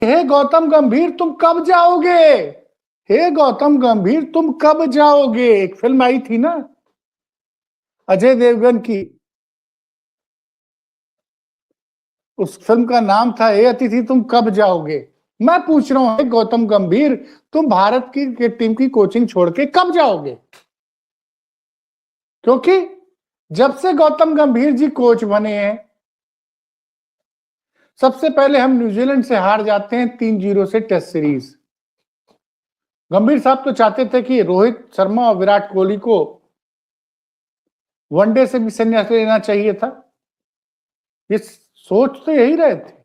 हे गौतम गंभीर तुम कब जाओगे, हे गौतम गंभीर तुम कब जाओगे। एक फिल्म आई थी ना अजय देवगन की, उस फिल्म का नाम था हे अतिथि तुम कब जाओगे। मैं पूछ रहा हूं हे गौतम गंभीर तुम भारत की टीम की कोचिंग छोड़ के कब जाओगे। क्योंकि जब से गौतम गंभीर जी कोच बने हैं, सबसे पहले हम न्यूजीलैंड से हार जाते हैं 3-0 से टेस्ट सीरीज। गंभीर साहब तो चाहते थे कि रोहित शर्मा और विराट कोहली को वनडे से भी संन्यास लेना चाहिए था। ये सोच तो यही रहे थे।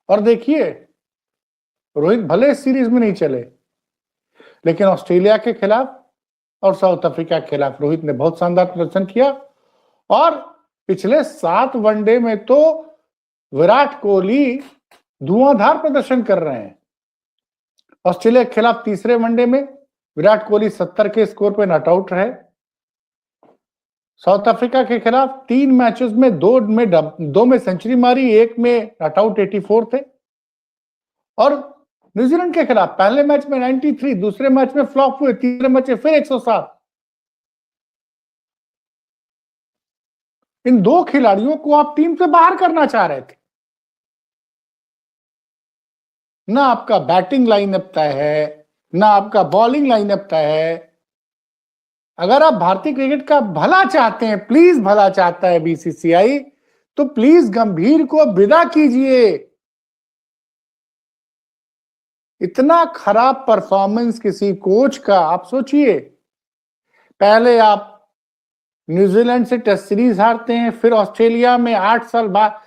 और देखिए रोहित भले इस सीरीज में नहीं चले, लेकिन ऑस्ट्रेलिया के खिलाफ और साउथ अफ्रीका के खिलाफ रोहित ने बहुत शानदार प्रदर्शन किया। और पिछले 7 वनडे में तो विराट कोहली धुआंधार प्रदर्शन कर रहे हैं। ऑस्ट्रेलिया के खिलाफ तीसरे वनडे में विराट कोहली 70 के स्कोर पे नॉट आउट रहे। साउथ अफ्रीका के खिलाफ 3 मैचेस में 2 में सेंचुरी मारी, 1 में नॉट आउट 84 थे। और न्यूजीलैंड के खिलाफ पहले मैच में 93, दूसरे मैच में फ्लॉप हुए, तीसरे मैच में फिर 107। इन 2 खिलाड़ियों को आप टीम से बाहर करना चाह रहे थे। ना आपका बैटिंग लाइनअप तय है, ना आपका बॉलिंग लाइनअप तय है। अगर आप भारतीय क्रिकेट का भला चाहते हैं, प्लीज भला चाहता है बीसीसीआई, तो प्लीज गंभीर को विदा कीजिए। इतना खराब परफॉर्मेंस किसी कोच का, आप सोचिए, पहले आप न्यूजीलैंड से टेस्ट सीरीज हारते हैं, फिर ऑस्ट्रेलिया में 8 साल बाद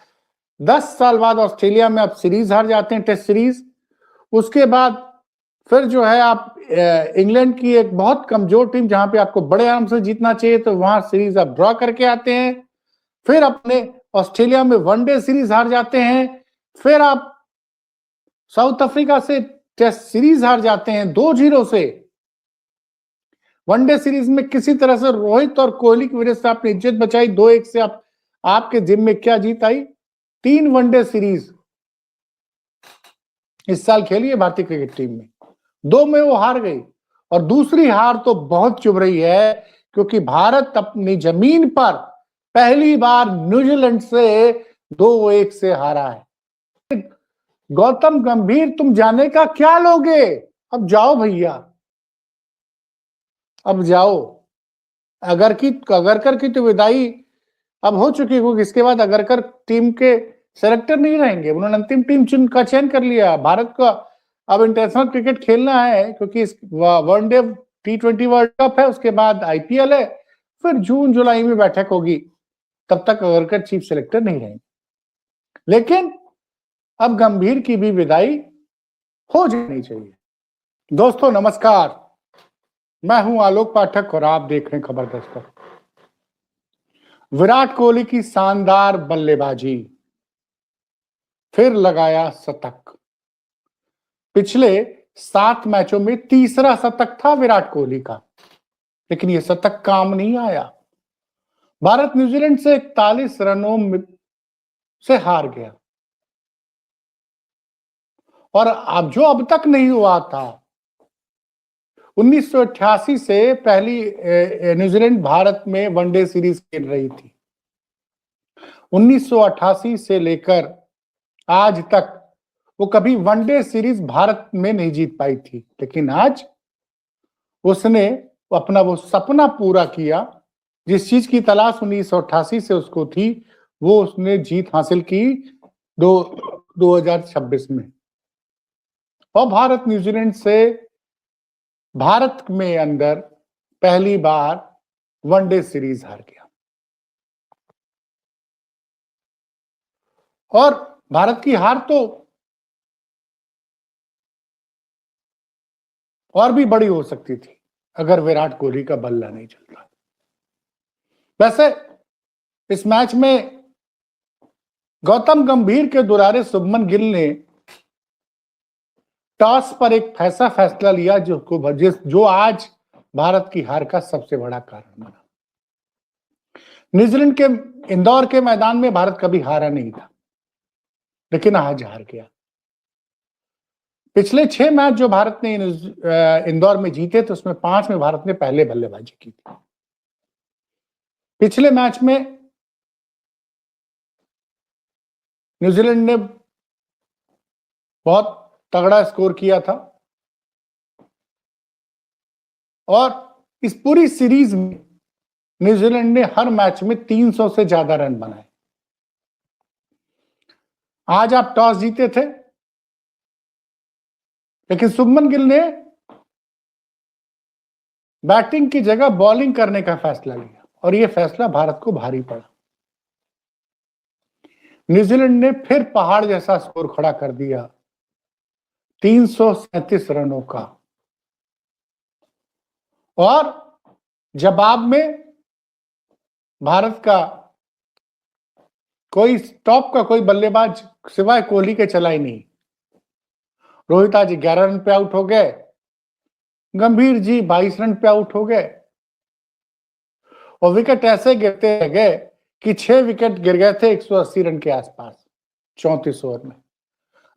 10 साल बाद ऑस्ट्रेलिया में आप सीरीज हार जाते हैं, टेस्ट सीरीज। उसके बाद फिर जो है आप इंग्लैंड की एक बहुत कमजोर टीम जहां पे आपको बड़े आराम से जीतना चाहिए, तो वहां सीरीज आप ड्रॉ करके आते हैं। फिर अपने ऑस्ट्रेलिया में वनडे सीरीज हार जाते हैं। फिर आप साउथ अफ्रीका से टेस्ट सीरीज हार जाते हैं 2-0 से। वनडे सीरीज में किसी तरह से रोहित और कोहली की वजह से आपने इज्जत बचाई, 2-1 से आपके जिम में क्या जीत आई। 3 वनडे सीरीज इस साल खेली है भारतीय क्रिकेट टीम में, 2 में वो हार गई। और दूसरी हार तो बहुत चुभ रही है, क्योंकि भारत अपनी जमीन पर पहली बार न्यूजीलैंड से 2-1 से हारा है। गौतम गंभीर तुम जाने का क्या लोगे, अब जाओ भैया, अब जाओ। अगरकर की तो विदाई अब हो चुकी है, क्योंकि इसके बाद अगरकर टीम के सेलेक्टर नहीं रहेंगे। उन्होंने अंतिम टीम का चयन कर लिया। भारत को अब इंटरनेशनल क्रिकेट खेलना है, क्योंकि वनडे T20 वर्ल्ड कप है, उसके बाद IPL है, फिर जून जुलाई में बैठक होगी। तब तक अगरकर चीफ सेलेक्टर नहीं रहेंगे। लेकिन अब गंभीर की भी विदाई हो जानी चाहिए। दोस्तों नमस्कार, मैं हूं आलोक पाठक और आप देख रहे हैं खबर दस्तक। विराट कोहली की शानदार बल्लेबाजी, फिर लगाया शतक। पिछले 7 मैचों में तीसरा शतक था विराट कोहली का, लेकिन यह शतक काम नहीं आया। भारत न्यूजीलैंड से 41 रनों से हार गया। और अब तक नहीं हुआ था। 1988 से पहली न्यूजीलैंड भारत में वनडे सीरीज खेल रही थी। 1988 से लेकर आज तक वो कभी वनडे सीरीज भारत में नहीं जीत पाई थी, लेकिन आज उसने अपना वो सपना पूरा किया। जिस चीज की तलाश 1988 से उसको थी, वो उसने जीत हासिल की 2026 में। और भारत न्यूजीलैंड से भारत में अंदर पहली बार वनडे सीरीज हार गया। और भारत की हार तो और भी बड़ी हो सकती थी अगर विराट कोहली का बल्ला नहीं चलता। वैसे इस मैच में गौतम गंभीर के दुलारे शुभमन गिल ने टॉस पर एक ऐसा फैसला लिया जो आज भारत की हार का सबसे बड़ा कारण बना। न्यूजीलैंड के इंदौर के मैदान में भारत कभी हारा नहीं था। लेकिन आज हार गया। पिछले 6 मैच जो भारत ने इंदौर में जीते थे उसमें 5 में भारत ने पहले बल्लेबाजी की थी। पिछले मैच में न्यूजीलैंड ने बहुत तगड़ा स्कोर किया था और इस पूरी सीरीज में न्यूजीलैंड ने हर मैच में 300 से ज्यादा रन बनाए। आज आप टॉस जीते थे, लेकिन शुभमन गिल ने बैटिंग की जगह बॉलिंग करने का फैसला लिया और यह फैसला भारत को भारी पड़ा। न्यूजीलैंड ने फिर पहाड़ जैसा स्कोर खड़ा कर दिया, 337 रनों का, और जवाब में भारत का कोई टॉप का कोई बल्लेबाज सिवाय कोहली के चला ही नहीं। रोहित आज 11 रन पे आउट हो गए, गंभीर जी 22 रन पे आउट हो गए और विकेट ऐसे गिरते गए कि 6 विकेट गिर गए थे 180 रन के आसपास 34 ओवर में।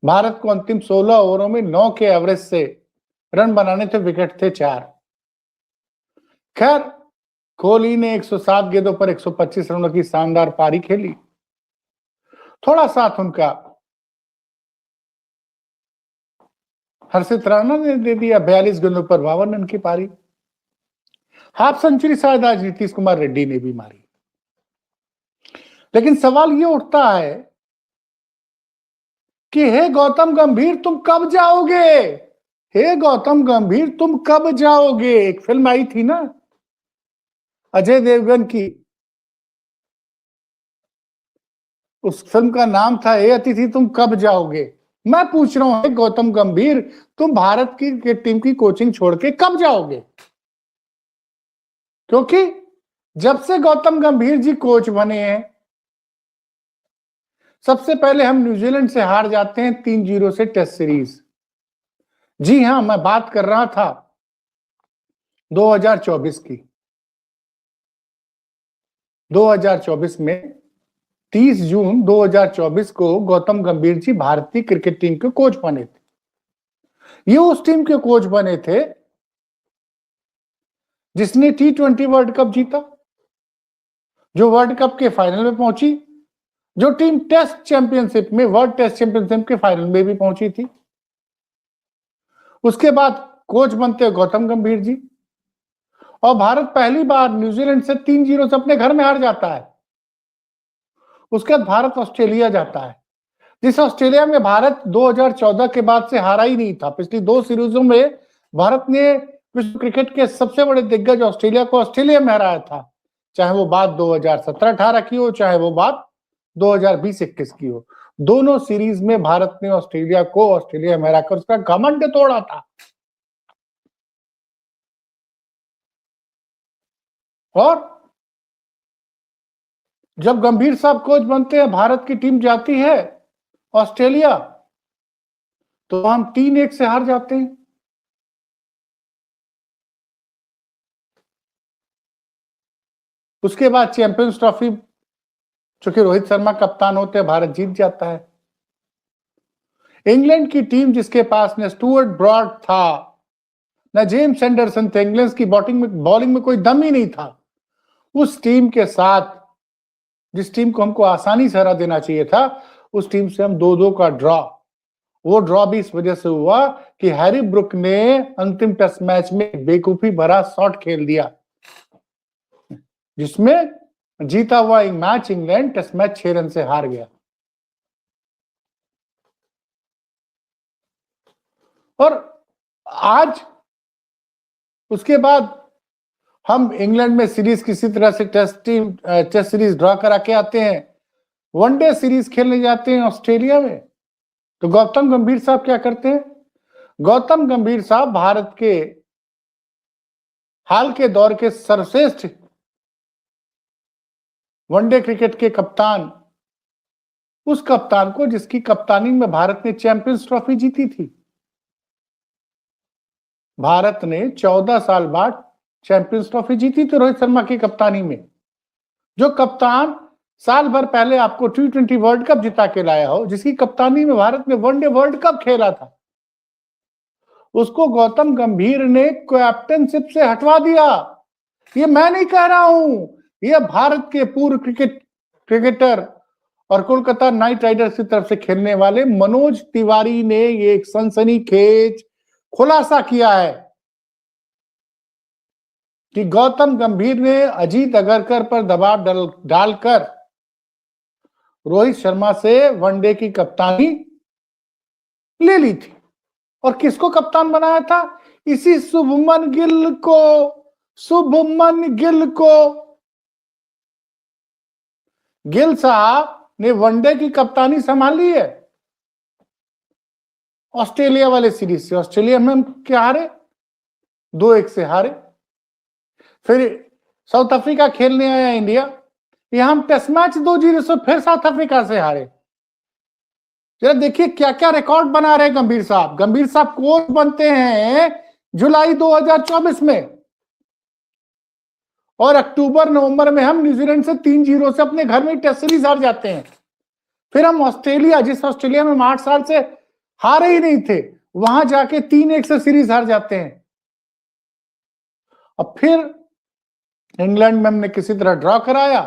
भारत को अंतिम 16 ओवरों में 9 के एवरेज से रन बनाने थे, विकेट थे 4। खैर, कोहली ने 107 गेंदों पर 125 रनों की शानदार पारी खेली। थोड़ा साथ उनका हर्षित राणा ने दे दिया, 42 गेंदों पर 52 रन की पारी। हाफ सेंचुरी शायद आज नीतीश कुमार रेड्डी ने भी मारी। लेकिन सवाल ये उठता है कि हे गौतम गंभीर तुम कब जाओगे? हे गौतम गंभीर तुम कब जाओगे? एक फिल्म आई थी ना अजय देवगन की, उस फिल्म का नाम था ए अतिथि तुम कब जाओगे। मैं पूछ रहा हूं गौतम गंभीर, तुम भारत की टीम की कोचिंग छोड़ के कब जाओगे? क्योंकि जब से गौतम गंभीर जी कोच बने हैं, सबसे पहले हम न्यूजीलैंड से हार जाते हैं 3-0 से टेस्ट सीरीज। जी हां, मैं बात कर रहा था 2024 की। 2024 में 30 जून 2024 को गौतम गंभीर जी भारतीय क्रिकेट टीम के कोच बने थे। ये उस टीम के कोच बने थे जिसने T20 वर्ल्ड कप जीता, जो वर्ल्ड कप के फाइनल में पहुंची, जो टीम टेस्ट चैंपियनशिप में, वर्ल्ड टेस्ट चैंपियनशिप के फाइनल में भी पहुंची थी। उसके बाद कोच बनते गौतम गंभीर जी और भारत पहली बार न्यूजीलैंड से 3-0 से अपने घर में हार जाता है। उसके बाद भारत ऑस्ट्रेलिया जाता है, जिस ऑस्ट्रेलिया में भारत 2014 के बाद से हारा ही नहीं था। पिछली 2 सीरीजों में भारत ने विश्व क्रिकेट के सबसे बड़े दिग्गज ऑस्ट्रेलिया को ऑस्ट्रेलिया में हराया था, चाहे वो बात 2017-18 की हो, चाहे वो बात 2020-21 की हो। दोनों सीरीज में भारत ने ऑस्ट्रेलिया को ऑस्ट्रेलिया में हराकर उसका घमंड तोड़ा था। और जब गंभीर साहब कोच बनते हैं, भारत की टीम जाती है ऑस्ट्रेलिया, तो हम 3-1 से हार जाते हैं। उसके बाद चैंपियंस ट्रॉफी, चूंकि रोहित शर्मा कप्तान होते हैं, भारत जीत जाता है। इंग्लैंड की टीम जिसके पास न स्टुअर्ट ब्रॉड था, न जेम्स एंडरसन थे, इंग्लैंड की बॉलिंग में कोई दम ही नहीं था। उस टीम के साथ, जिस टीम को हमको आसानी से हरा देना चाहिए था, उस टीम से हम 2-2 का ड्रॉ। वो ड्रॉ भी इस वजह से हुआ कि हैरी ब्रुक ने अंतिम टेस्ट मैच में बेवकूफी भरा शॉट खेल दिया, जिसमें जीता हुआ match England test match 6 run से हार गया। और आज उसके बाद हम इंग्लैंड में सीरीज किसी तरह से टेस्ट सीरीज ड्रॉ करा के आते हैं, वनडे सीरीज खेलने जाते हैं ऑस्ट्रेलिया में। तो गौतम गंभीर साहब क्या करते हैं? गौतम गंभीर साहब भारत के हाल के दौर के सर्वश्रेष्ठ वनडे क्रिकेट के कप्तान, उस कप्तान को जिसकी कप्तानी में भारत ने चैंपियंस ट्रॉफी जीती थी। भारत ने 14 साल बाद चैंपियंस ट्रॉफी जीती थी रोहित शर्मा की कप्तानी में। जो कप्तान साल भर पहले आपको T20 वर्ल्ड कप जिता के लाया हो, जिसकी कप्तानी में भारत ने वनडे वर्ल्ड कप खेला था, उसको गौतम गंभीर ने कैप्टनशिप से हटवा दिया। ये मैं नहीं कह रहा हूं, ये भारत के पूर्व क्रिकेटर और कोलकाता नाइट राइडर्स की तरफ से खेलने वाले मनोज तिवारी ने ये एक सनसनीखेज खुलासा किया है कि गौतम गंभीर ने अजीत अगरकर पर दबाव डालकर रोहित शर्मा से वनडे की कप्तानी ले ली थी। और किसको कप्तान बनाया था? इसी शुभमन गिल को गिल साहब ने वनडे की कप्तानी संभाली है ऑस्ट्रेलिया वाले सीरीज से। ऑस्ट्रेलिया में हम क्या हारे? 2-1 से हारे। फिर साउथ अफ्रीका खेलने आया इंडिया, यहां हम टेस्ट मैच 2-0 से फिर साउथ अफ्रीका से हारे। जरा देखिए क्या क्या रिकॉर्ड बना रहे गंभीर साहब। गंभीर साहब कोच बनते हैं जुलाई 2024 में, और अक्टूबर नवंबर में हम न्यूजीलैंड से 3-0 से अपने घर में टेस्ट सीरीज हार जाते हैं। फिर हम ऑस्ट्रेलिया, जिस ऑस्ट्रेलिया में हम 8 साल से हारे ही नहीं थे, वहां जाके 3-1 से सीरीज हार जाते हैं। अब फिर इंग्लैंड में हमने किसी तरह ड्रॉ कराया,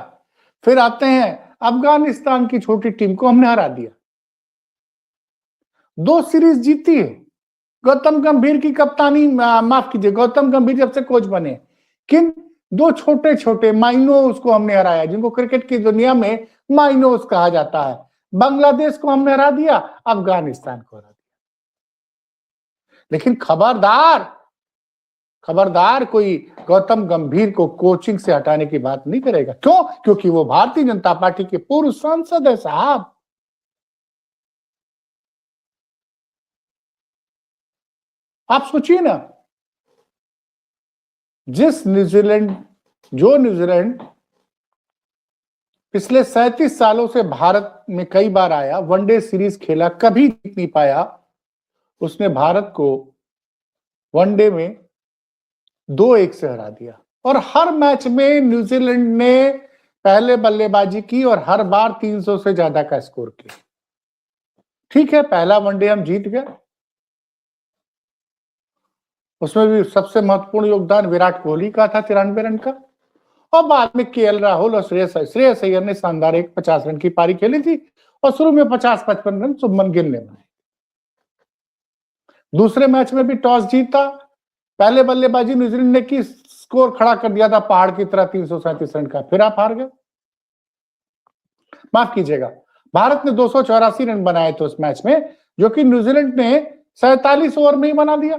फिर आते हैं अफगानिस्तान की छोटी टीम को हमने हरा दिया। 2 सीरीज जीती है गौतम गंभीर की कप्तानी, माफ कीजिए, गौतम गंभीर जब से कोच बने। किन 2 छोटे छोटे माइनोस को हमने हराया, जिनको क्रिकेट की दुनिया में माइनोस कहा जाता है। बांग्लादेश को हमने हरा दिया, अफगानिस्तान को हरा दिया। लेकिन खबरदार कोई गौतम गंभीर को कोचिंग से हटाने की बात नहीं करेगा। क्यों? क्योंकि वो भारतीय जनता पार्टी के पूर्व सांसद है साहब। आप सोचिए ना, जो न्यूजीलैंड पिछले 37 सालों से भारत में कई बार आया, वनडे सीरीज खेला, कभी जीत नहीं पाया, उसने भारत को वनडे में 2-1 से हरा दिया। और हर मैच में न्यूजीलैंड ने पहले बल्लेबाजी की और हर बार 300 से ज्यादा का स्कोर किया। ठीक है, पहला वनडे हम जीत गए, उसमें भी सबसे महत्वपूर्ण योगदान विराट कोहली का था 93 रन का, और बाद में केएल राहुल और श्रेयस अय्यर ने शानदार एक 50 रन की पारी खेली थी, और शुरू में 50-55 रन शुभमन गिल ने बनाए। दूसरे मैच में भी टॉस जीता, पहले बल्लेबाजी न्यूजीलैंड ने की, स्कोर खड़ा कर दिया था पहाड़ की तरह 337 रन का, फिर आप हार गए। माफ कीजिएगा, भारत ने 284 रन बनाए थे उस मैच में, जो कि न्यूजीलैंड ने 47 ओवर में ही बना दिया।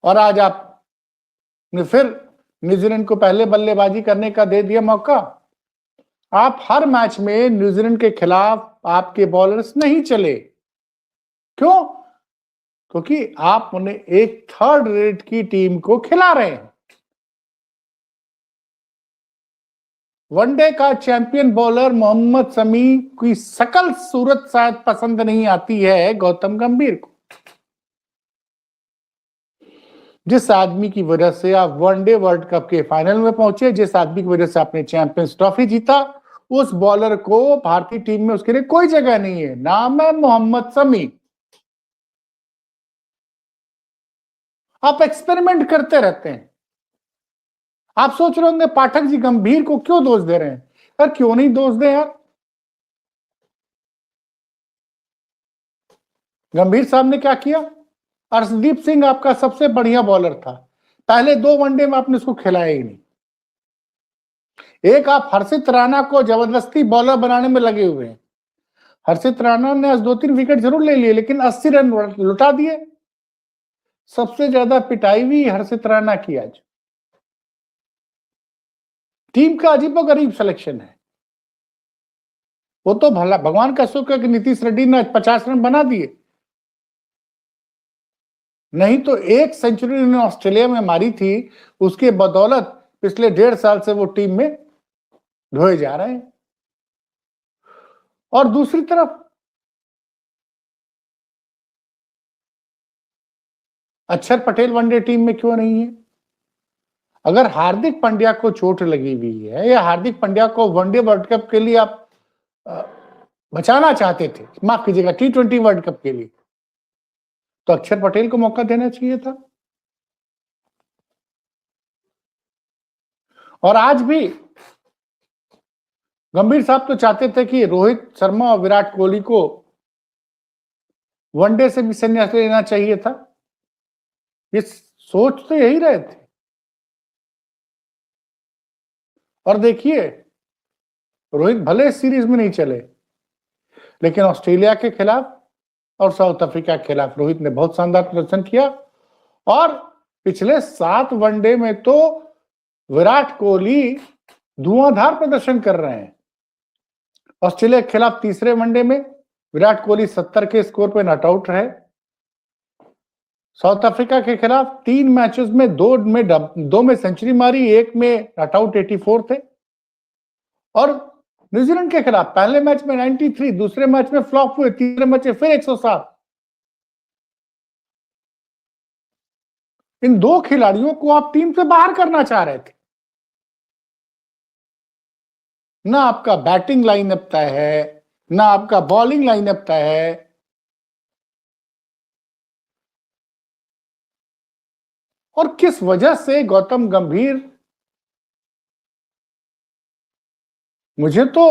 और आज आपने फिर न्यूजीलैंड को पहले बल्लेबाजी करने का दे दिया मौका। आप हर मैच में न्यूजीलैंड के खिलाफ आपके बॉलर्स नहीं चले। क्यों? क्योंकि आप उन्हें एक थर्ड रेट की टीम को खिला रहे हैं। वनडे का चैंपियन बॉलर मोहम्मद शमी की शकल सूरत शायद पसंद नहीं आती है गौतम गंभीर को। जिस आदमी की वजह से आप वनडे वर्ल्ड कप के फाइनल में पहुंचे, जिस आदमी की वजह से आपने चैंपियंस ट्रॉफी जीता, उस बॉलर को भारतीय टीम में उसके लिए कोई जगह नहीं है। नाम है मोहम्मद शमी। आप एक्सपेरिमेंट करते रहते हैं। आप सोच रहे होंगे पाठक जी गंभीर को क्यों दोष दे रहे हैं। यार क्यों नहीं दोष दे यार। गंभीर साहब ने क्या किया? अर्शदीप सिंह आपका सबसे बढ़िया बॉलर था, पहले 2 वनडे में आपने उसको खिलाया ही नहीं। एक आप हर्षित राणा को जबरदस्ती बॉलर बनाने में लगे हुए हैं। हर्षित राणा ने आज 2-3 विकेट जरूर ले लिए, लेकिन 80 रन लुटा दिए। सबसे ज्यादा पिटाई भी हर्षित राणा की आज। टीम का अजीबोगरीब सिलेक्शन है। वो तो भला भगवान का शुक्र है कि नीतीश रेड्डी ने 50 रन बना दिए, नहीं तो 1 सेंचुरी उन्होंने ऑस्ट्रेलिया में मारी थी, उसके बदौलत पिछले 1.5 साल से वो टीम में ढोए जा रहे हैं। और दूसरी तरफ अक्षर पटेल वनडे टीम में क्यों नहीं है? अगर हार्दिक पांड्या को चोट लगी हुई है या हार्दिक पांड्या को वनडे वर्ल्ड कप के लिए आप बचाना चाहते थे, माफ कीजिएगा T20 वर्ल्ड कप के लिए, तो अक्षर पटेल को मौका देना चाहिए था। और आज भी गंभीर साहब तो चाहते थे कि रोहित शर्मा और विराट कोहली को वनडे से भी संन्यास लेना चाहिए था। ये सोच तो यही रहे थे। और देखिए, रोहित भले इस सीरीज में नहीं चले, लेकिन ऑस्ट्रेलिया के खिलाफ और साउथ अफ्रीका के खिलाफ रोहित ने बहुत शानदार प्रदर्शन किया। और पिछले 7 वनडे में तो विराट कोहली धुआंधार प्रदर्शन कर रहे हैं। ऑस्ट्रेलिया के खिलाफ तीसरे वनडे में विराट कोहली 70 के स्कोर पे नॉट आउट रहे। साउथ अफ्रीका के खिलाफ 3 मैचेस में 2 में सेंचुरी मारी, 1 में नॉट आउट 84 थे। और न्यूजीलैंड के खिलाफ पहले मैच में 93, दूसरे मैच में फ्लॉप हुए, तीसरे मैच में फिर 107। इन 2 खिलाड़ियों को आप टीम से बाहर करना चाह रहे थे। ना आपका बैटिंग लाइनअप तय है, ना आपका बॉलिंग लाइनअप तय है। और किस वजह से गौतम गंभीर, मुझे तो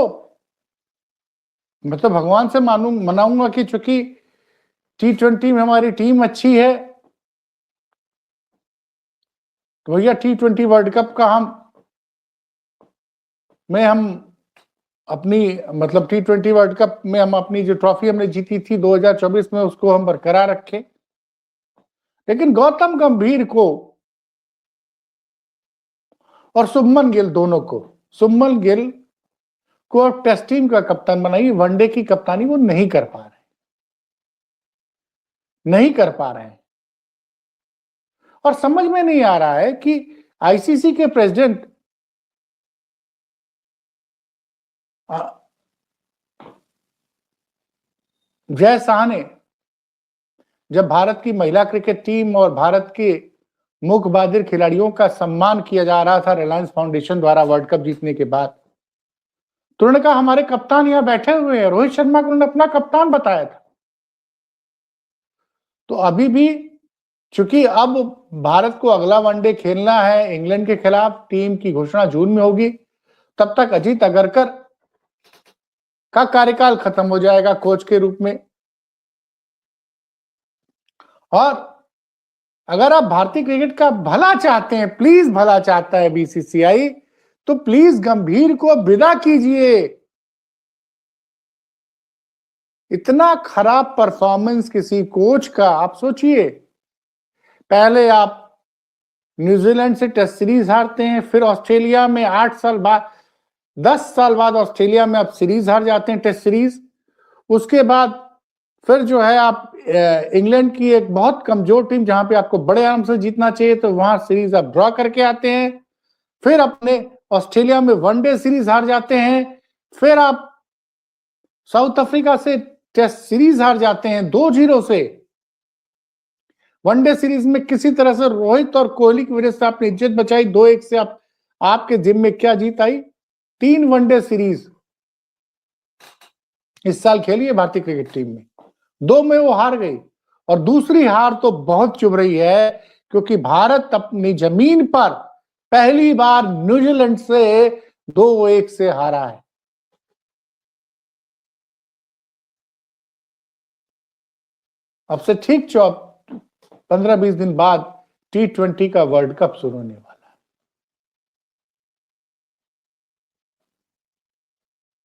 मैं तो भगवान से मनाऊंगा कि चूंकि T20 में हमारी टीम अच्छी है, तो भैया T20 वर्ल्ड कप का हम अपनी मतलब T20 वर्ल्ड कप में हम अपनी जो ट्रॉफी हमने जीती थी 2024 में, उसको हम बरकरार रखें। लेकिन गौतम गंभीर को और शुभमन गिल दोनों को, शुभमन गिल को टेस्ट टीम का कप्तान बनाई, वनडे की कप्तानी वो नहीं कर पा रहे हैं। और समझ में नहीं आ रहा है कि आईसीसी के प्रेसिडेंट जय शाह ने जब भारत की महिला क्रिकेट टीम और भारत के मुख्य बहादुर खिलाड़ियों का सम्मान किया जा रहा था रिलायंस फाउंडेशन द्वारा वर्ल्ड कप जीतने के बाद, तो उन्होंने कहा हमारे कप्तान यहां बैठे हुए हैं। रोहित शर्मा को उन्होंने अपना कप्तान बताया था। तो अभी भी चूंकि अब भारत को अगला वनडे खेलना है इंग्लैंड के खिलाफ, टीम की घोषणा जून में होगी, तब तक अजीत अगरकर का कार्यकाल खत्म हो जाएगा कोच के रूप में। और अगर आप भारतीय क्रिकेट का भला चाहते हैं, प्लीज भला चाहता है बीसीसीआई, तो प्लीज गंभीर को विदा कीजिए। इतना खराब परफॉर्मेंस किसी कोच का, आप सोचिए, पहले आप न्यूजीलैंड से टेस्ट सीरीज हारते हैं, फिर ऑस्ट्रेलिया में 8 साल बाद, 10 साल बाद ऑस्ट्रेलिया में आप सीरीज हार जाते हैं, टेस्ट सीरीज। उसके बाद फिर जो है आप इंग्लैंड की एक बहुत कमजोर टीम जहां पे आपको बड़े आराम से जीतना चाहिए, तो वहां सीरीज आप ड्रॉ करके आते हैं। फिर अपने ऑस्ट्रेलिया में वनडे सीरीज हार जाते हैं। फिर आप साउथ अफ्रीका से टेस्ट सीरीज हार जाते हैं 2-0 से। वनडे सीरीज में किसी तरह से रोहित और कोहली की वजह से आपने इज्जत बचाई, 2-1 से आपके जिम में क्या जीत आई। 3 वनडे सीरीज इस साल खेली है भारतीय क्रिकेट टीम में, 2 में वो हार गई। और दूसरी हार तो बहुत चुभ रही है, क्योंकि भारत अपनी जमीन पर पहली बार न्यूजीलैंड से 2-1 से हारा है। अब से ठीक 15-20 दिन बाद T20 का वर्ल्ड कप शुरू होने वाला है।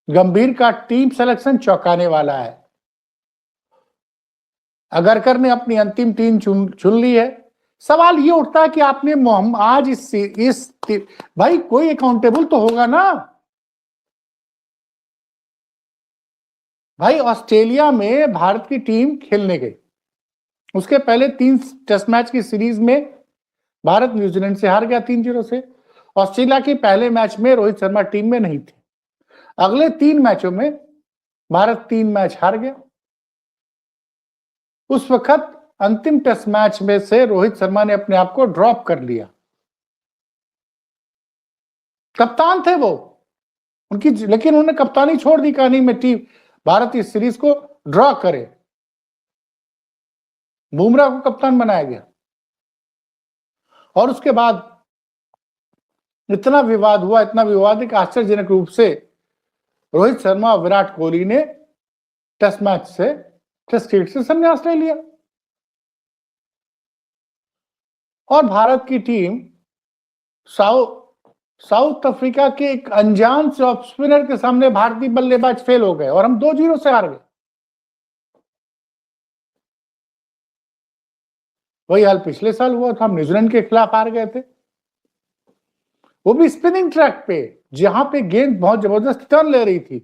गंभीर का टीम सिलेक्शन चौंकाने वाला है। अगरकर ने अपनी अंतिम टीम चुन ली है। सवाल ये उठता है कि आपने आज इस भाई कोई अकाउंटेबल तो होगा ना भाई। ऑस्ट्रेलिया में भारत की टीम खेलने गई, उसके पहले 3 टेस्ट मैच की सीरीज में भारत न्यूजीलैंड से हार गया 3-0 से। ऑस्ट्रेलिया के पहले मैच में रोहित शर्मा टीम में नहीं थे। अगले 3 मैचों में भारत 3 मैच हार गया। उस वक्त अंतिम टेस्ट मैच में से रोहित शर्मा ने अपने आप को ड्रॉप कर लिया। कप्तान थे वो उनकी, लेकिन उन्होंने कप्तानी छोड़ दी, कहानी में टीम भारत इस सीरीज को ड्रॉ करे, बुमराह को कप्तान बनाया गया। और उसके बाद इतना विवाद हुआ, इतना विवाद कि आश्चर्यजनक रूप से रोहित शर्मा और विराट कोहली ने टेस्ट मैच से, टेस्ट क्रिकेट से संन्यास ले लिया। और भारत की टीम साउथ अफ्रीका के एक अनजान से ऑफ स्पिनर के सामने भारतीय बल्लेबाज फेल हो गए और हम 2-0 से हार गए। वही हाल पिछले साल हुआ था, हम न्यूजीलैंड के खिलाफ हार गए थे, वो भी स्पिनिंग ट्रैक पे, जहां पे गेंद बहुत जबरदस्त टर्न ले रही थी।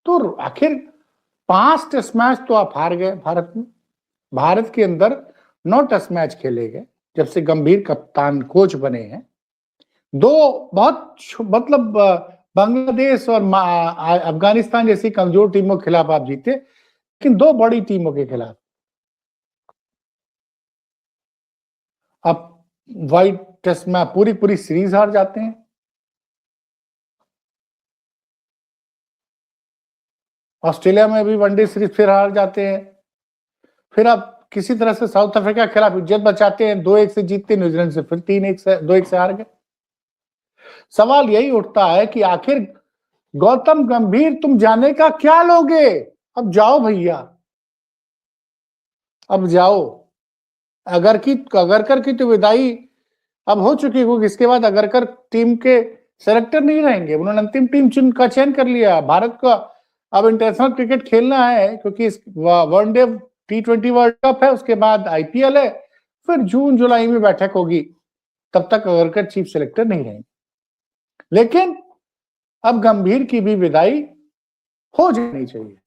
तो आखिर 5 टेस्ट मैच तो आप हार गए भारत में। भारत के अंदर 9 टेस्ट मैच खेले गए जब से गंभीर कप्तान कोच बने हैं। 2 बहुत मतलब बांग्लादेश और अफगानिस्तान जैसी कमजोर टीमों के खिलाफ आप जीते, लेकिन 2 बड़ी टीमों के खिलाफ आप वाइट टेस्ट में पूरी सीरीज हार जाते हैं। ऑस्ट्रेलिया में भी वनडे सीरीज फिर हार जाते हैं। फिर आप किसी तरह से साउथ अफ्रीका के खिलाफ इज्जत बचाते हैं, 2-1 से जीतते, न्यूजीलैंड से फिर 3-1 से 2-1 से हार गए। सवाल यही उठता है कि आखिर गौतम गंभीर तुम जाने का क्या लोगे? अब जाओ भैया, अब जाओ। अगरकर की तो विदाई अब हो चुकी है, इसके बाद अगरकर टीम के सेलेक्टर नहीं रहेंगे। उन्होंने अंतिम टीम का चयन कर लिया। भारत का अब इंटरनेशनल क्रिकेट खेलना है, क्योंकि वनडे T20 वर्ल्ड कप है, उसके बाद IPL है, फिर जून जुलाई में बैठक होगी, तब तक अगरकर चीफ सेलेक्टर नहीं रहेंगे। लेकिन अब गंभीर की भी विदाई हो जानी चाहिए।